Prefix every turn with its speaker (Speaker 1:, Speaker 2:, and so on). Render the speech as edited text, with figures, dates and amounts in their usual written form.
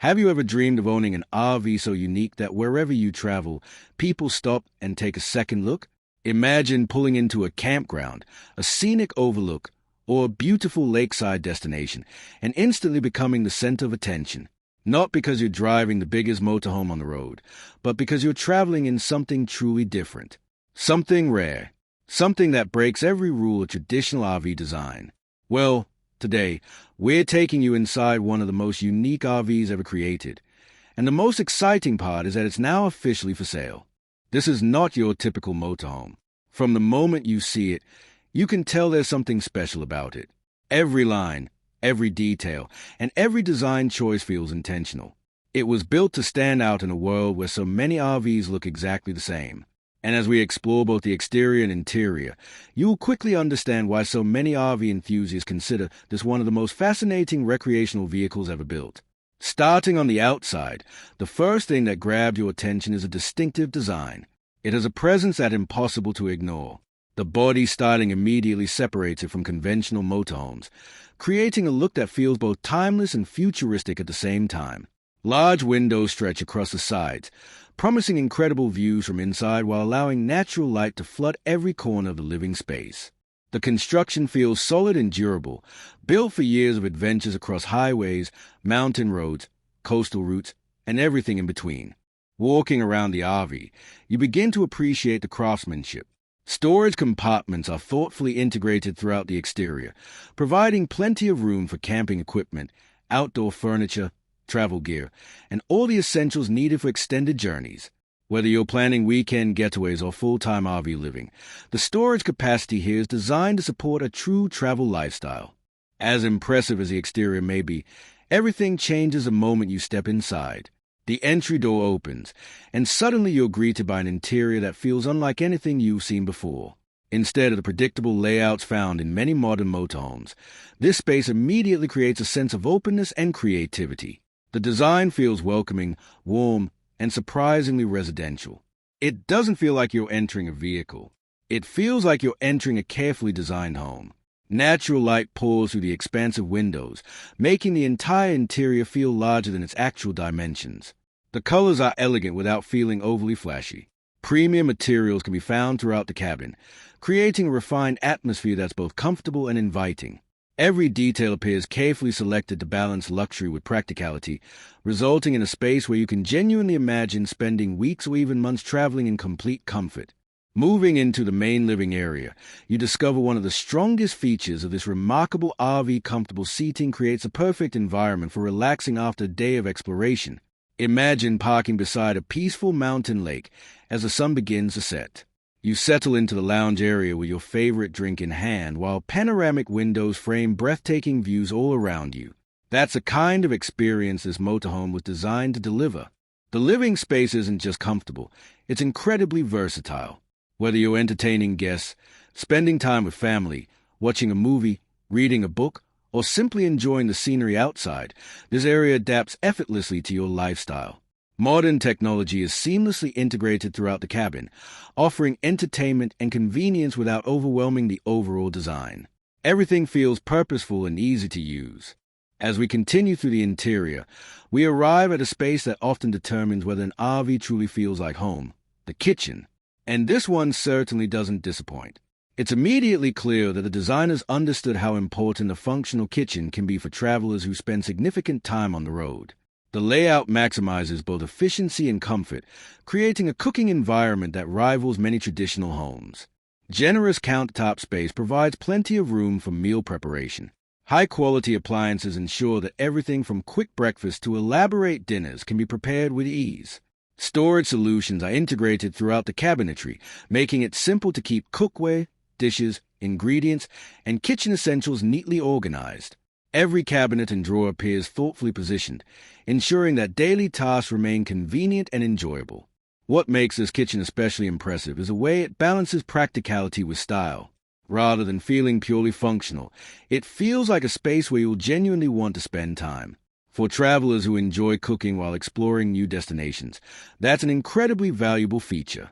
Speaker 1: Have you ever dreamed of owning an RV so unique that wherever you travel, people stop and take a second look? Imagine pulling into a campground, a scenic overlook, or a beautiful lakeside destination, and instantly becoming the center of attention. Not because you're driving the biggest motorhome on the road, but because you're traveling in something truly different. Something rare. Something that breaks every rule of traditional RV design. Well, today, we're taking you inside one of the most unique RVs ever created. And the most exciting part is that it's now officially for sale. This is not your typical motorhome. From the moment you see it, you can tell there's something special about it. Every line, every detail, and every design choice feels intentional. It was built to stand out in a world where so many RVs look exactly the same. And as we explore both the exterior and interior, you will quickly understand why so many RV enthusiasts consider this one of the most fascinating recreational vehicles ever built. Starting on the outside, the first thing that grabbed your attention is a distinctive design. It has a presence that's impossible to ignore. The body styling immediately separates it from conventional motorhomes, creating a look that feels both timeless and futuristic at the same time. Large windows stretch across the sides, promising incredible views from inside while allowing natural light to flood every corner of the living space. The construction feels solid and durable, built for years of adventures across highways, mountain roads, coastal routes, and everything in between. Walking around the RV, you begin to appreciate the craftsmanship. Storage compartments are thoughtfully integrated throughout the exterior, providing plenty of room for camping equipment, outdoor furniture, travel gear, and all the essentials needed for extended journeys. Whether you're planning weekend getaways or full-time RV living, the storage capacity here is designed to support a true travel lifestyle. As impressive as the exterior may be, everything changes the moment you step inside. The entry door opens, and suddenly you're greeted by an interior that feels unlike anything you've seen before. Instead of the predictable layouts found in many modern motorhomes, this space immediately creates a sense of openness and creativity. The design feels welcoming, warm, and surprisingly residential. It doesn't feel like you're entering a vehicle. It feels like you're entering a carefully designed home. Natural light pours through the expansive windows, making the entire interior feel larger than its actual dimensions. The colors are elegant without feeling overly flashy. Premium materials can be found throughout the cabin, creating a refined atmosphere that's both comfortable and inviting. Every detail appears carefully selected to balance luxury with practicality, resulting in a space where you can genuinely imagine spending weeks or even months traveling in complete comfort. Moving into the main living area, you discover one of the strongest features of this remarkable RV. Comfortable seating creates a perfect environment for relaxing after a day of exploration. Imagine parking beside a peaceful mountain lake as the sun begins to set. You settle into the lounge area with your favorite drink in hand while panoramic windows frame breathtaking views all around you. That's the kind of experience this motorhome was designed to deliver. The living space isn't just comfortable, it's incredibly versatile. Whether you're entertaining guests, spending time with family, watching a movie, reading a book, or simply enjoying the scenery outside, this area adapts effortlessly to your lifestyle. Modern technology is seamlessly integrated throughout the cabin, offering entertainment and convenience without overwhelming the overall design. Everything feels purposeful and easy to use. As we continue through the interior, we arrive at a space that often determines whether an RV truly feels like home, the kitchen. And this one certainly doesn't disappoint. It's immediately clear that the designers understood how important a functional kitchen can be for travelers who spend significant time on the road. The layout maximizes both efficiency and comfort, creating a cooking environment that rivals many traditional homes. Generous countertop space provides plenty of room for meal preparation. High-quality appliances ensure that everything from quick breakfast to elaborate dinners can be prepared with ease. Storage solutions are integrated throughout the cabinetry, making it simple to keep cookware, dishes, ingredients, and kitchen essentials neatly organized. Every cabinet and drawer appears thoughtfully positioned, ensuring that daily tasks remain convenient and enjoyable. What makes this kitchen especially impressive is the way it balances practicality with style. Rather than feeling purely functional, it feels like a space where you'll genuinely want to spend time. For travelers who enjoy cooking while exploring new destinations, that's an incredibly valuable feature.